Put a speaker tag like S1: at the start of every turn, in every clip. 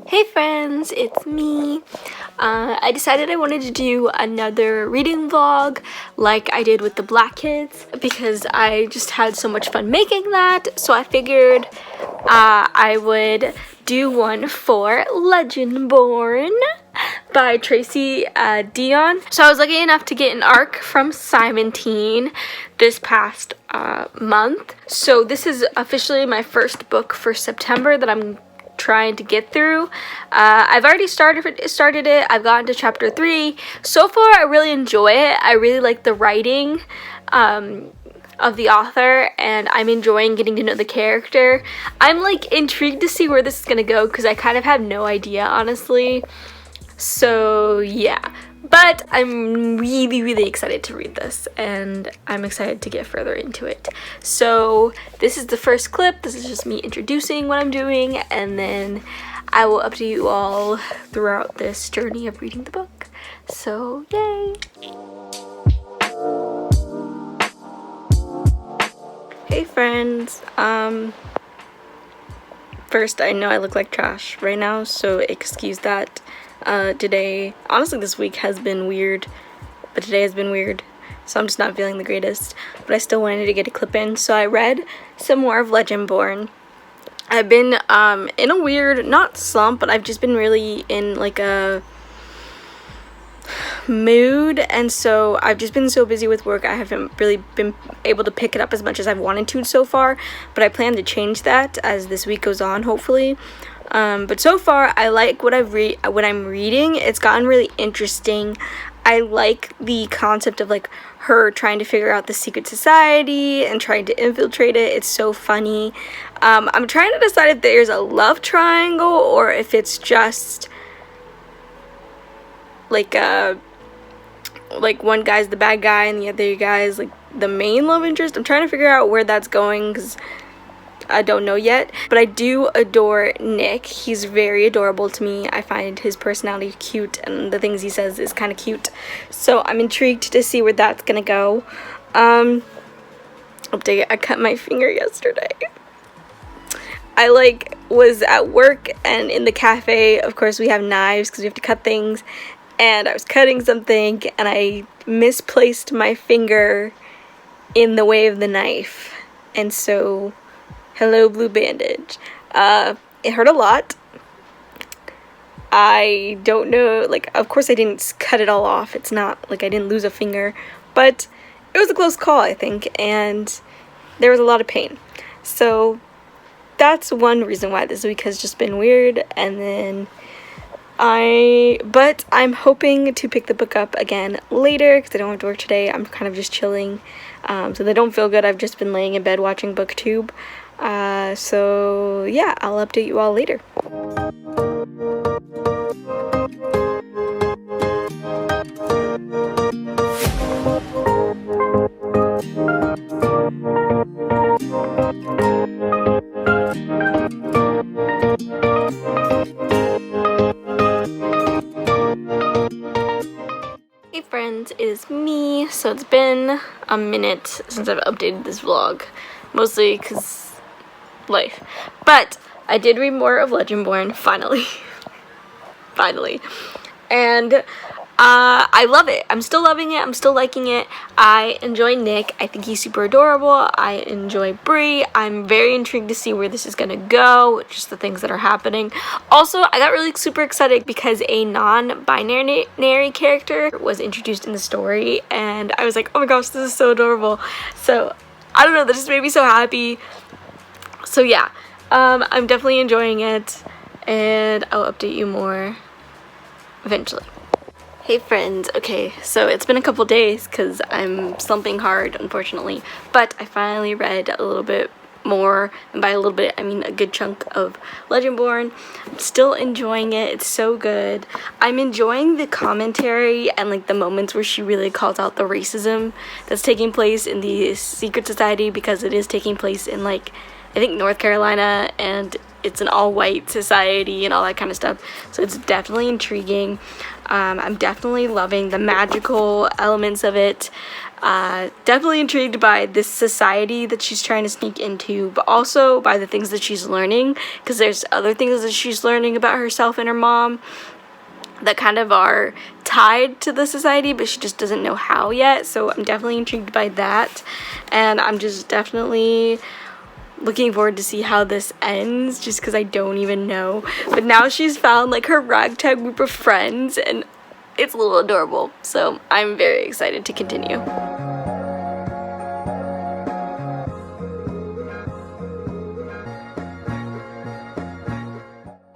S1: Hey friends, it's me. I decided I wanted to do another reading vlog like I did with the Black Kids because I just had so much fun making that, so I figured I would do one for Legendborn by Tracy Dion. So I was lucky enough to get an ARC from Simon Teen this past month. So this is officially my first book for September that I'm trying to get through. I've already started it. I've gotten to chapter 3. So far I really enjoy it. I really like the writing of the author, and I'm enjoying getting to know the character. I'm like intrigued to see where this is gonna go because I kind of have no idea, honestly. So yeah, but I'm really excited to read this, and I'm excited to get further into it. So this is the first clip. This is just me introducing what I'm doing, and then I will update you all throughout this journey of reading the book. So yay! Hey friends, first I know I look like trash right now, so excuse that. Today, honestly this week has been weird, but today has been weird, so I'm just not feeling the greatest, but I still wanted to get a clip in, so I read some more of Legendborn. I've been in a weird, not slump, but I've just been really in like a mood, and so I've just been so busy with work I haven't really been able to pick it up as much as I've wanted to so far, but I plan to change that as this week goes on, hopefully. But so far I like what I'm reading. It's gotten really interesting. I like the concept of like her trying to figure out the secret society and trying to infiltrate it. It's so funny. I'm trying to decide if there's a love triangle or if it's just like one guy's the bad guy and the other guy's like the main love interest. I'm trying to figure out where that's going because I don't know yet, but I do adore Nick. He's very adorable to me. I find his personality cute, and the things he says is kind of cute, so I'm intrigued to see where that's gonna go. Update, I cut my finger yesterday. I was at work, and in the cafe, of course we have knives because we have to cut things, and I was cutting something and I misplaced my finger in the way of the knife, and so hello blue bandage. It hurt a lot. I don't know, like, of course I didn't cut it all off. It's not like I didn't lose a finger, but it was a close call, I think, and there was a lot of pain. So that's one reason why this week has just been weird. And then but I'm hoping to pick the book up again later because I don't have to work today. I'm kind of just chilling, so they don't feel good. I've just been laying in bed watching booktube. So yeah, I'll update you all later. Hey friends, it is me. So it's been a minute since I've updated this vlog, mostly because life, but I did read more of Legendborn finally. And I love it. I'm still loving it. I'm still liking it. I enjoy Nick. I think he's super adorable. I enjoy Bree. I'm very intrigued to see where this is gonna go, just the things that are happening. Also, I got really super excited because a non-binary character was introduced in the story, and I was like, oh my gosh, this is so adorable. So I don't know, that just made me so happy. So yeah, I'm definitely enjoying it, and I'll update you more eventually. Hey friends, okay, so it's been a couple days because I'm slumping hard, unfortunately, but I finally read a little bit more, and by a little bit I mean a good chunk of Legendborn. I'm still enjoying it. It's so good. I'm enjoying the commentary and like the moments where she really calls out the racism that's taking place in the secret society, because it is taking place in like I think North Carolina, and it's an all-white society and all that kind of stuff, so it's definitely intriguing. I'm definitely loving the magical elements of it. Definitely intrigued by this society that she's trying to sneak into, but also by the things that she's learning, because there's other things that she's learning about herself and her mom that kind of are tied to the society, but she just doesn't know how yet. So I'm definitely intrigued by that, and I'm just definitely looking forward to see how this ends, just because I don't even know. But now she's found like her ragtag group of friends, and it's a little adorable, so I'm very excited to continue.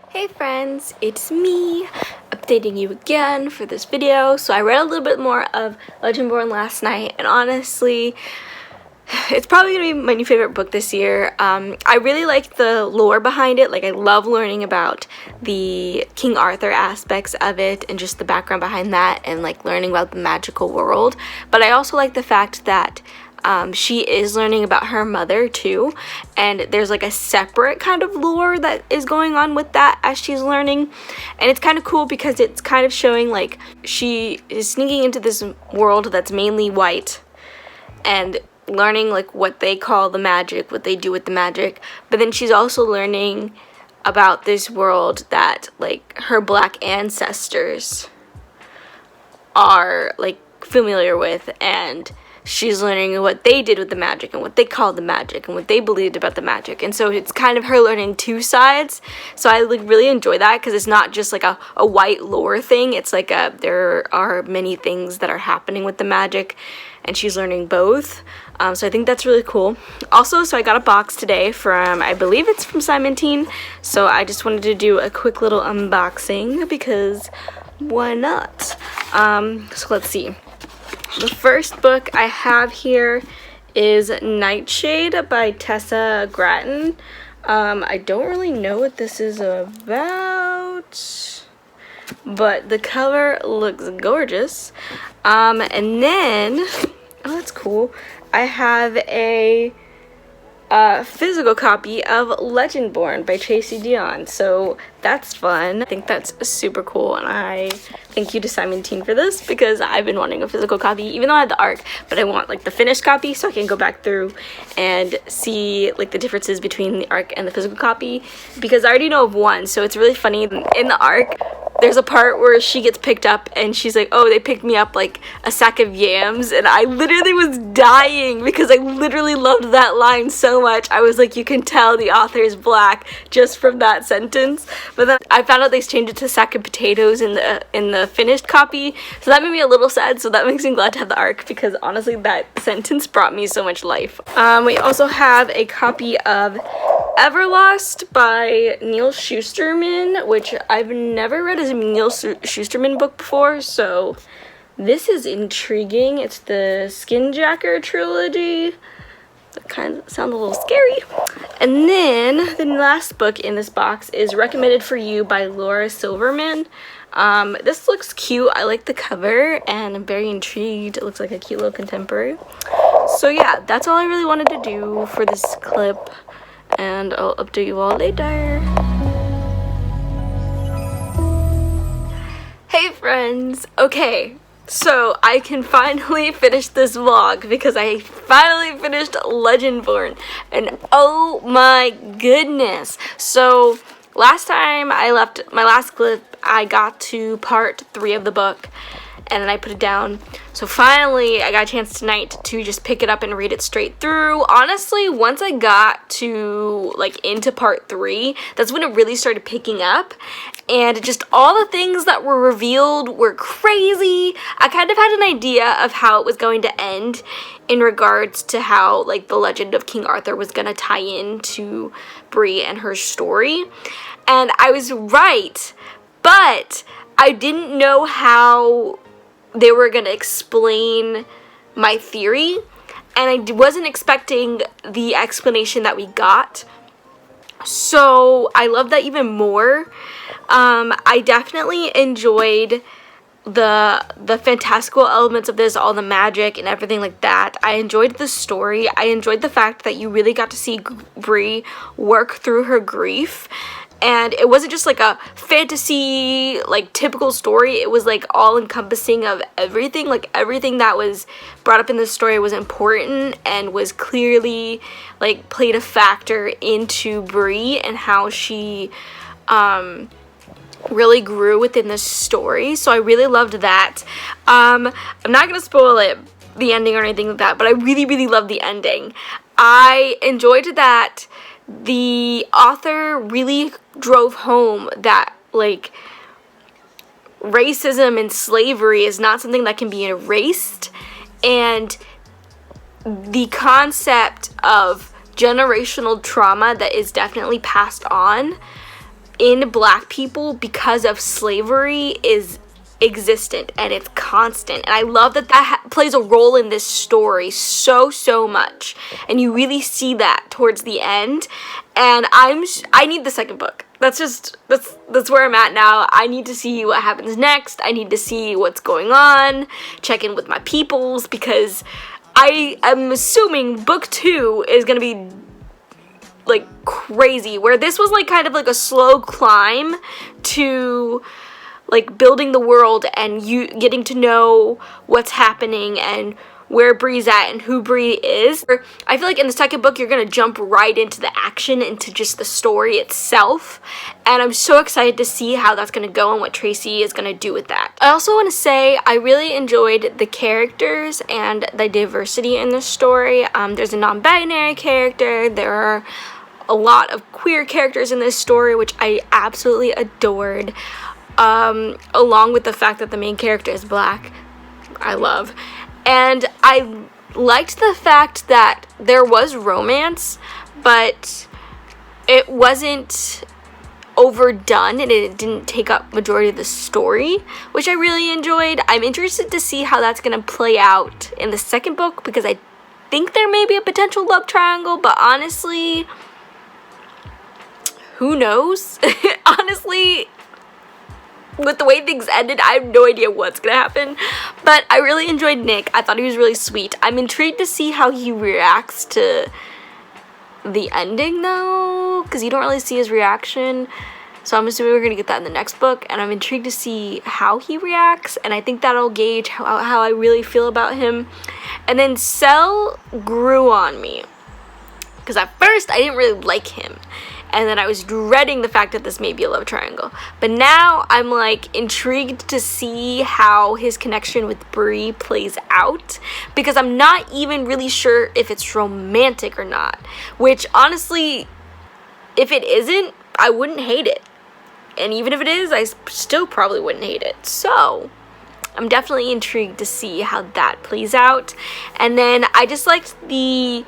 S1: Hey friends, it's me, updating you again for this video. So I read a little bit more of Legendborn last night, and honestly, it's probably gonna be my new favorite book this year. I really like the lore behind it. Like, I love learning about the King Arthur aspects of it and just the background behind that, and like learning about the magical world. But I also like the fact that she is learning about her mother too, and there's like a separate kind of lore that is going on with that as she's learning. And it's kind of cool because it's kind of showing like she is sneaking into this world that's mainly white and learning like what they call the magic, what they do with the magic, but then she's also learning about this world that like her black ancestors are like familiar with, and she's learning what they did with the magic and what they called the magic and what they believed about the magic. And so it's kind of her learning two sides. So I like really enjoy that, because it's not just like a white lore thing. It's like there are many things that are happening with the magic, and she's learning both. So I think that's really cool. Also, so I got a box today from, I believe it's from Simon Teen. So I just wanted to do a quick little unboxing, because why not? So let's see. The first book I have here is Nightshade by Tessa Gratton. I don't really know what this is about, but the cover looks gorgeous. And then, oh, that's cool, I have a physical copy of Legendborn by Tracy Dion, so that's fun. I think that's super cool, and I thank you to Simon Teen for this, because I've been wanting a physical copy, even though I had the ARC, but I want like the finished copy so I can go back through and see like the differences between the ARC and the physical copy, because I already know of one. So it's really funny, in the ARC there's a part where she gets picked up and she's like, oh, they picked me up like a sack of yams, and I literally was dying because I literally loved that line so much. I was like, you can tell the author is black just from that sentence. But then I found out they changed it to sack of potatoes in the finished copy, so that made me a little sad. So that makes me glad to have the ARC, because honestly that sentence brought me so much life. We also have a copy of Everlost by Neil Shusterman, which I've never read a Neil Shusterman book before, so this is intriguing. It's the Skinjacker trilogy. That kind of sounds a little scary. And then the last book in this box is Recommended for You by Laura Silverman. This looks cute. I like the cover, and I'm very intrigued. It looks like a cute little contemporary. So yeah, that's all I really wanted to do for this clip, and I'll update you all later. Hey friends! Okay, so I can finally finish this vlog, because I finally finished Legendborn, and oh my goodness. So last time I left my last clip, I got to part 3 of the book, and then I put it down. So finally I got a chance tonight to just pick it up and read it straight through. Honestly, once I got to like into part 3, that's when it really started picking up, and just all the things that were revealed were crazy. I kind of had an idea of how it was going to end in regards to how like the legend of King Arthur was gonna tie into Bree and her story, and I was right, but I didn't know how they were gonna explain my theory, and I wasn't expecting the explanation that we got. So I love that even more. I definitely enjoyed the fantastical elements of this, all the magic and everything like that. I enjoyed the story. I enjoyed the fact that you really got to see Bree work through her grief, and it wasn't just like a fantasy, like typical story. It was like all encompassing of everything. Like everything that was brought up in this story was important and was clearly like played a factor into Brie and how she really grew within the story. So I really loved that. I'm not gonna spoil it, the ending or anything like that, but I really loved the ending. I enjoyed that the author really drove home that like racism and slavery is not something that can be erased, and the concept of generational trauma that is definitely passed on in Black people because of slavery is existent and it's constant. And I love that that plays a role in this story so much, and you really see that towards the end. And I need the second book. That's where I'm at now. I need to see what happens next. I need to see what's going on, check in with my peoples, because I am assuming book 2 is gonna be like crazy, where this was like kind of like a slow climb to like building the world and you getting to know what's happening and where Brie's at and who Brie is. I feel like in the second book you're gonna jump right into the action, into just the story itself, and I'm so excited to see how that's gonna go and what Tracy is gonna do with that. I also want to say I really enjoyed the characters and the diversity in the story. There's a non-binary character, there are a lot of queer characters in this story, which I absolutely adored, along with the fact that the main character is Black. I love. And I liked the fact that there was romance, but it wasn't overdone and it didn't take up majority of the story, which I really enjoyed. I'm interested to see how that's going to play out in the second book, because I think there may be a potential love triangle, but honestly, who knows? Honestly, with the way things ended, I have no idea what's gonna happen. But I really enjoyed Nick. I thought he was really sweet. I'm intrigued to see how he reacts to the ending though, because you don't really see his reaction. So I'm assuming we're gonna get that in the next book, and I'm intrigued to see how he reacts, and I think that'll gauge how I really feel about him. And then Cell grew on me, because at first I didn't really like him, and then I was dreading the fact that this may be a love triangle. But now I'm like intrigued to see how his connection with Brie plays out, because I'm not even really sure if it's romantic or not, which honestly, if it isn't, I wouldn't hate it. And even if it is, I still probably wouldn't hate it. So I'm definitely intrigued to see how that plays out. And then I just liked the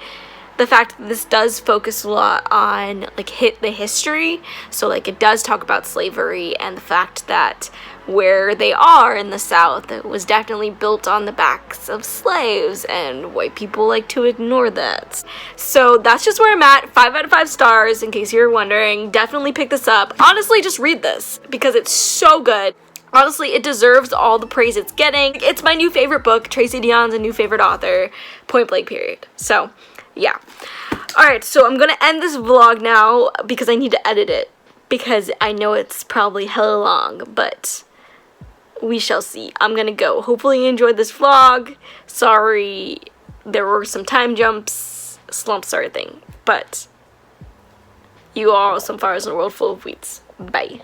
S1: fact that this does focus a lot on like the history. So like it does talk about slavery and the fact that where they are in the South, it was definitely built on the backs of slaves, and white people like to ignore that. So that's just where I'm at. 5 out of 5 stars, in case you're wondering. Definitely pick this up. Honestly, just read this because it's so good. Honestly, it deserves all the praise it's getting. It's my new favorite book. Tracy Deonn's a new favorite author, point blank period. So yeah. Alright, so I'm gonna end this vlog now because I need to edit it, because I know it's probably hella long, but we shall see. I'm gonna go. Hopefully you enjoyed this vlog. Sorry there were some time jumps, slumps, sort of thing, but you are awesome flowers in a world full of weeds. Bye.